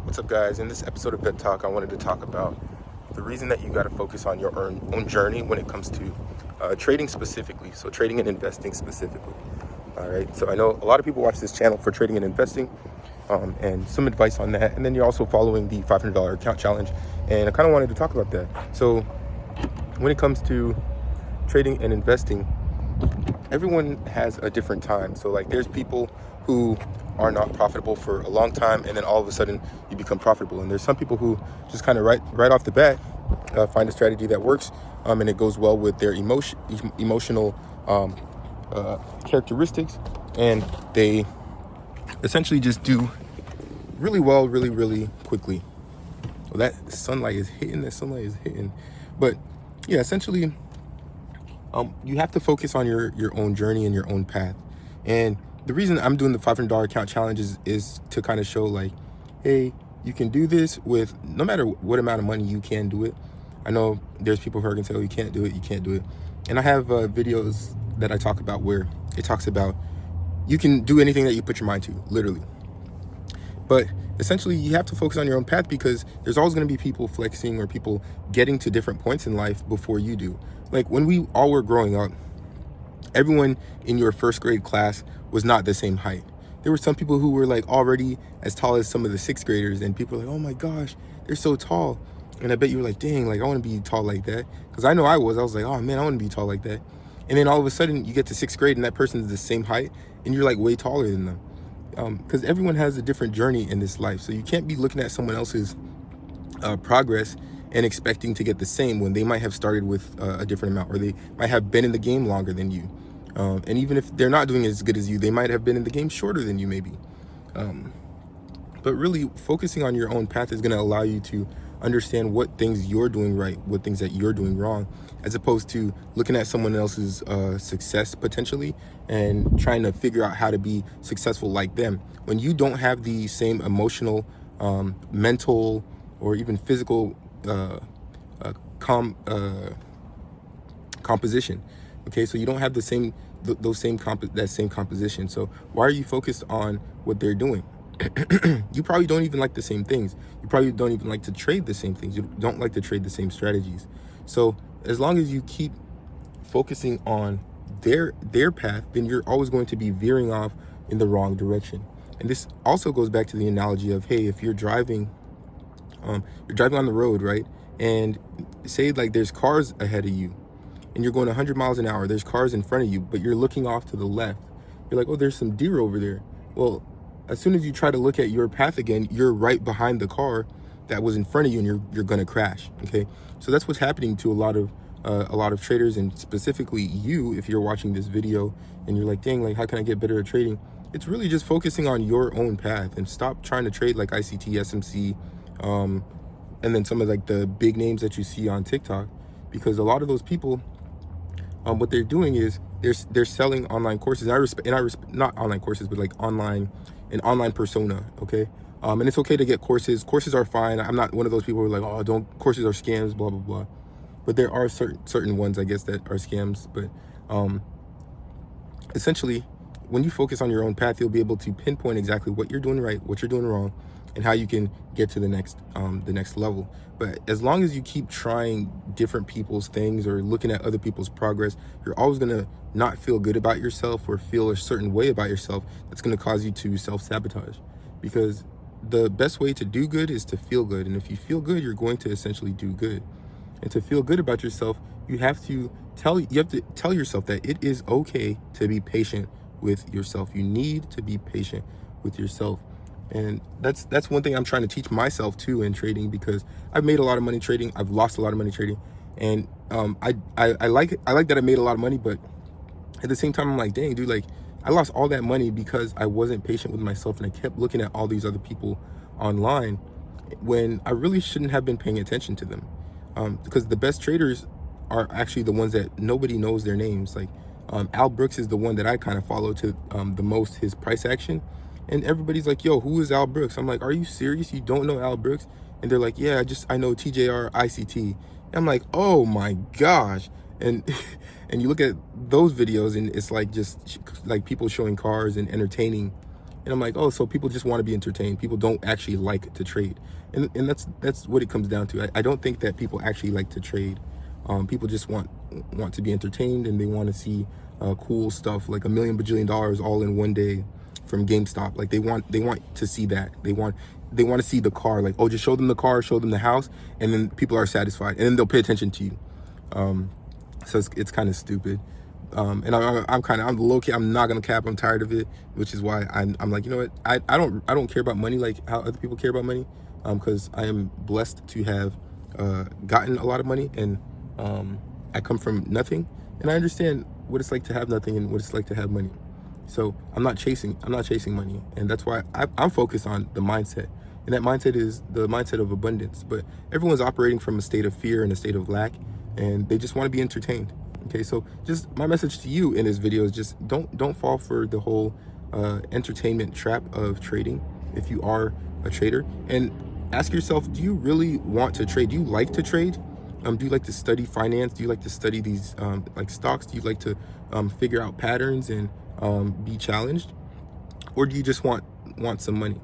What's up, guys? In this episode of Pep Talk, I wanted to talk about the reason that you got to focus on your own journey when it comes to trading specifically. So trading and investing specifically. All right. So I know a lot of people watch this channel for trading and investing, and some advice on that. And then you're also following the $500 account challenge, and I kind of wanted to talk about that. So when it comes to trading and investing, everyone has a different time. So like there's people who are not profitable for a long time, and then all of a sudden you become profitable. And there's some people who just kind of right off the bat find a strategy that works, and it goes well with their emotional characteristics, and they essentially just do really well, really quickly. Well, that sunlight is hitting. But yeah, essentially, you have to focus on your own journey and your own path. And the reason I'm doing the $500 account challenge is to kind of show like, hey, you can do this with no matter what amount of money, you can do it. I know there's people who are going to tell you can't do it. And I have videos that I talk about where it talks about you can do anything that you put your mind to, literally. But essentially, you have to focus on your own path, because there's always going to be people flexing or people getting to different points in life before you do. Like when we all were growing up, everyone in your first grade class was not the same height. There were some people who were like already as tall as some of the sixth graders, and people were like, oh my gosh, they're so tall. And I bet you were like, dang, like I want to be tall like that. Because I know I was like, oh man, I want to be tall like that. And then all of a sudden you get to sixth grade and that person's the same height and you're like way taller than them. Because everyone has a different journey in this life. So you can't be looking at someone else's progress and expecting to get the same when they might have started with a different amount, or they might have been in the game longer than you. And even if they're not doing as good as you, they might have been in the game shorter than you maybe. But really focusing on your own path is going to allow you to understand what things you're doing right, what things that you're doing wrong, as opposed to looking at someone else's success potentially and trying to figure out how to be successful like them, when you don't have the same emotional, mental, or even physical composition. Okay, so you don't have the same that same composition. So why are you focused on what they're doing? You probably don't even like the same things. You probably don't even like to trade the same things. You don't like to trade the same strategies. So as long as you keep focusing on their path, then you're always going to be veering off in the wrong direction. And this also goes back to the analogy of, hey, if you're driving on the road, right? And say like there's cars ahead of you and you're going 100 miles an hour, there's cars in front of you, but you're looking off to the left. You're like, oh, there's some deer over there. Well, as soon as you try to look at your path again, you're right behind the car that was in front of you, and you're going to crash. Okay, so that's what's happening to a lot of traders, and specifically you, if you're watching this video and you're like, dang, like how can I get better at trading? It's really just focusing on your own path and stop trying to trade like ICT, SMC, and then some of like the big names that you see on TikTok, because a lot of those people, what they're doing is they're selling online courses. And I respect not online courses, but like an online persona. Okay. And it's okay to get courses. Courses are fine. I'm not one of those people who are like, oh, courses are scams, blah, blah, blah. But there are certain ones, I guess, that are scams. But essentially, when you focus on your own path, you'll be able to pinpoint exactly what you're doing right, what you're doing wrong, and how you can get to the next level. But as long as you keep trying different people's things or looking at other people's progress, you're always going to not feel good about yourself or feel a certain way about yourself that's going to cause you to self-sabotage. Because the best way to do good is to feel good. And if you feel good, you're going to essentially do good. And to feel good about yourself, you have to tell yourself that it is okay to be patient with yourself. You need to be patient with yourself. And that's one thing I'm trying to teach myself too in trading, because I've made a lot of money trading. I've lost a lot of money trading. And I like that I made a lot of money, but at the same time, I'm like, dang, dude, like I lost all that money because I wasn't patient with myself, and I kept looking at all these other people online when I really shouldn't have been paying attention to them. Because the best traders are actually the ones that nobody knows their names. Like Al Brooks is the one that I kind of follow to the most, his price action. And everybody's like, yo, who is Al Brooks? I'm like, are you serious? You don't know Al Brooks? And they're like, yeah, I know TJR ICT. And I'm like, oh my gosh. And and you look at those videos and it's like just like people showing cars and entertaining And I'm like, oh, so people just want to be entertained. People don't actually like to trade. And that's what it comes down to. I don't think that people actually like to trade. People just want to be entertained, and they want to see cool stuff like $1 million all in one day from GameStop. Like they want to see that. They want to see the car. Like, oh, just show them the car, show them the house, and then people are satisfied, and then they'll pay attention to you. So it's kind of stupid. And I'm low key. I'm not gonna cap. I'm tired of it, which is why I'm like, you know what? I don't care about money like how other people care about money. Because I am blessed to have gotten a lot of money, and I come from nothing, and I understand what it's like to have nothing and what it's like to have money. So I'm not chasing money, and that's why I'm focused on the mindset. And that mindset is the mindset of abundance. But everyone's operating from a state of fear and a state of lack, and they just want to be entertained. Okay, so just my message to you in this video is just don't fall for the whole entertainment trap of trading if you are a trader. And ask yourself, do you really want to trade? Do you like to trade? Do you like to study finance? Do you like to study these like stocks? Do you like to figure out patterns and be challenged? Or do you just want some money?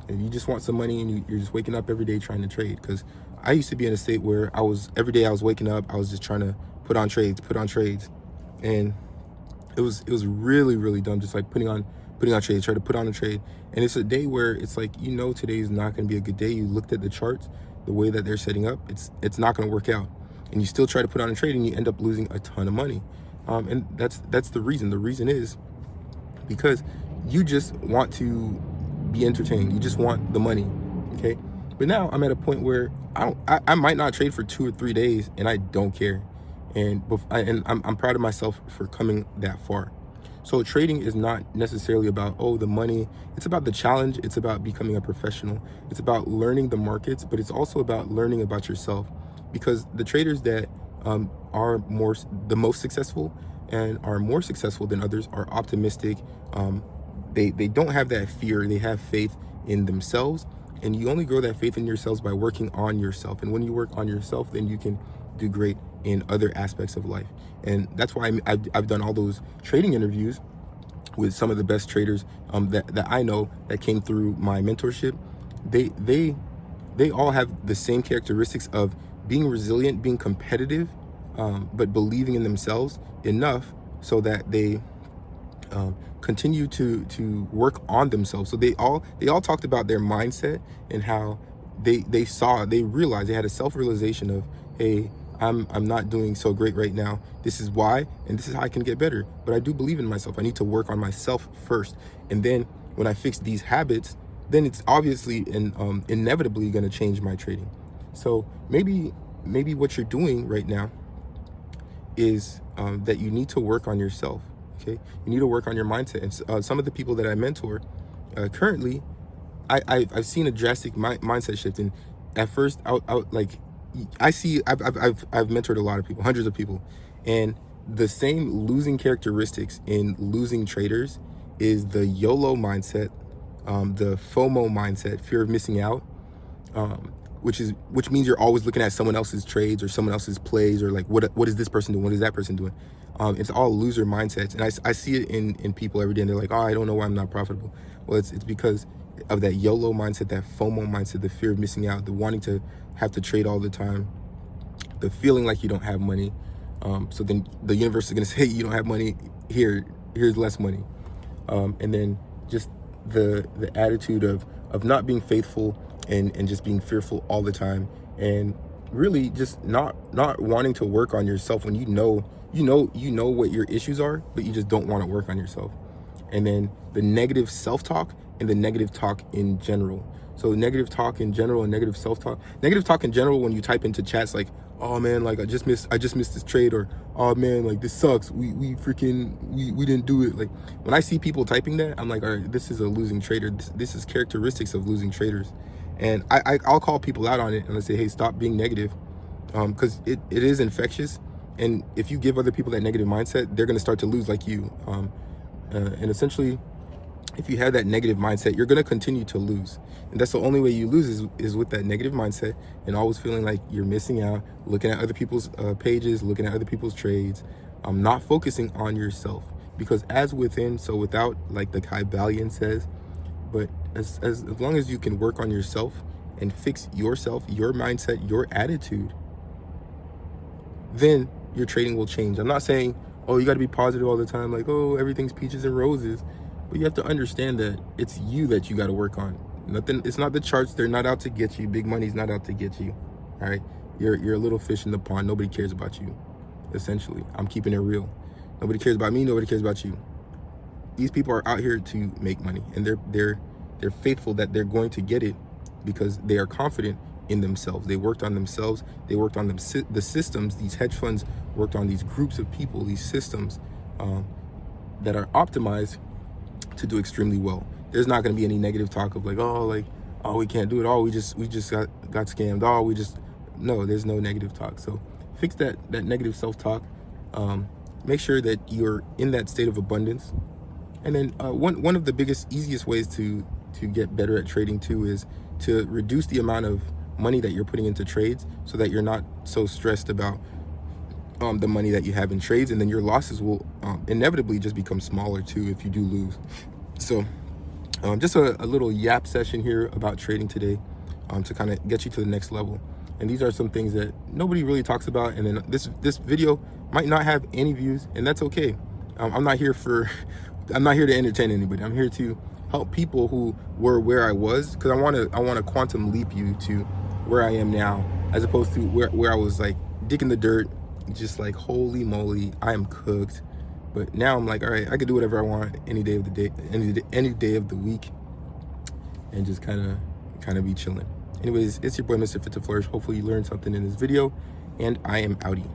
And you just want some money, and you're just waking up every day trying to trade? Because I used to be in a state where every day I was waking up, I was just trying to put on trades, and it was really, really dumb, just like putting on trades, try to put on a trade. And it's a day where it's like, today is not going to be a good day. You looked at the charts, the way that they're setting up, it's not going to work out, and you still try to put on a trade, and you end up losing a ton of money. And that's the reason. The reason is because you just want to be entertained. You just want the money. Okay. But now I'm at a point where I might not trade for 2 or 3 days, and I don't care. And I'm proud of myself for coming that far. So trading is not necessarily about, the money. It's about the challenge. It's about becoming a professional. It's about learning the markets, but it's also about learning about yourself. Because the traders that are the most successful and are more successful than others are optimistic. They don't have that fear. They have faith in themselves. And you only grow that faith in yourselves by working on yourself. And when you work on yourself, then you can do great in other aspects of life. And that's why I've done all those trading interviews with some of the best traders that I know that came through my mentorship. They all have the same characteristics of being resilient, being competitive, but believing in themselves enough so that they continue to work on themselves. So they all talked about their mindset and how they realized, they had a self-realization of, hey, I'm not doing so great right now. This is why, and this is how I can get better. But I do believe in myself. I need to work on myself first. And then when I fix these habits, then it's obviously and inevitably going to change my trading. So maybe what you're doing right now is that you need to work on yourself. Okay, you need to work on your mindset. And some of the people that I mentor currently, I've seen a drastic mindset shift. And at first, I've mentored a lot of people, hundreds of people, and the same losing characteristics in losing traders is the YOLO mindset, the FOMO mindset, fear of missing out, which means you're always looking at someone else's trades or someone else's plays, or like what is this person doing? What is that person doing? It's all loser mindsets, and I see it in people every day, and they're like, I don't know why I'm not profitable. Well, it's because of that YOLO mindset, that FOMO mindset, the fear of missing out, the wanting to have to trade all the time, the feeling like you don't have money. So then the universe is going to say, you don't have money, here's less money. And then just the attitude of not being faithful and just being fearful all the time, and really just not wanting to work on yourself when you know what your issues are, but you just don't want to work on yourself. And then the negative self-talk and the negative talk in general. So negative talk in general and negative self-talk. Negative talk in general, when you type into chats like, oh man, like I just missed this trade, or oh man, like this sucks, we didn't do it. Like when I see people typing that, I'm like, all right, this is a losing trader. This is characteristics of losing traders. And I'll call people out on it, and I say, hey, stop being negative, because it is infectious. And if you give other people that negative mindset, they're going to start to lose like you. And essentially, if you have that negative mindset, you're going to continue to lose. And that's the only way you lose is with that negative mindset, and always feeling like you're missing out, looking at other people's pages, looking at other people's trades, not focusing on yourself. Because as within, so without, like the Kybalion says, As long as you can work on yourself and fix yourself, your mindset, your attitude, then your trading will change. I'm not saying, oh, you got to be positive all the time, like, oh, everything's peaches and roses. But you have to understand that it's you that you got to work on. Nothing. It's not the charts. They're not out to get you. Big money's not out to get you. All right. You're a little fish in the pond. Nobody cares about you. Essentially, I'm keeping it real. Nobody cares about me. Nobody cares about you. These people are out here to make money, and they're faithful that they're going to get it because they are confident in themselves. They worked on themselves. They worked on the systems. These hedge funds worked on these groups of people, these systems that are optimized to do extremely well. There's not going to be any negative talk of like, oh, we can't do it. Oh, we just got scammed. Oh, no, there's no negative talk. So fix that negative self-talk. Make sure that you're in that state of abundance. And then one of the biggest, easiest ways to get better at trading too is to reduce the amount of money that you're putting into trades so that you're not so stressed about the money that you have in trades, and then your losses will inevitably just become smaller too if you do lose. So just a little yap session here about trading today to kind of get you to the next level. And these are some things that nobody really talks about. And then this video might not have any views, and that's okay. I'm not here to entertain anybody. I'm here to help people who were where I was, because I want to quantum leap you to where I am now, as opposed to where I was like digging the dirt, just like, holy moly, I am cooked. But now I'm like, all right, I can do whatever I want any day of the day, any day of the week, and just kind of be chilling. Anyways, it's your boy, Mr. Fit to Flourish. Hopefully you learned something in this video, and I am outie.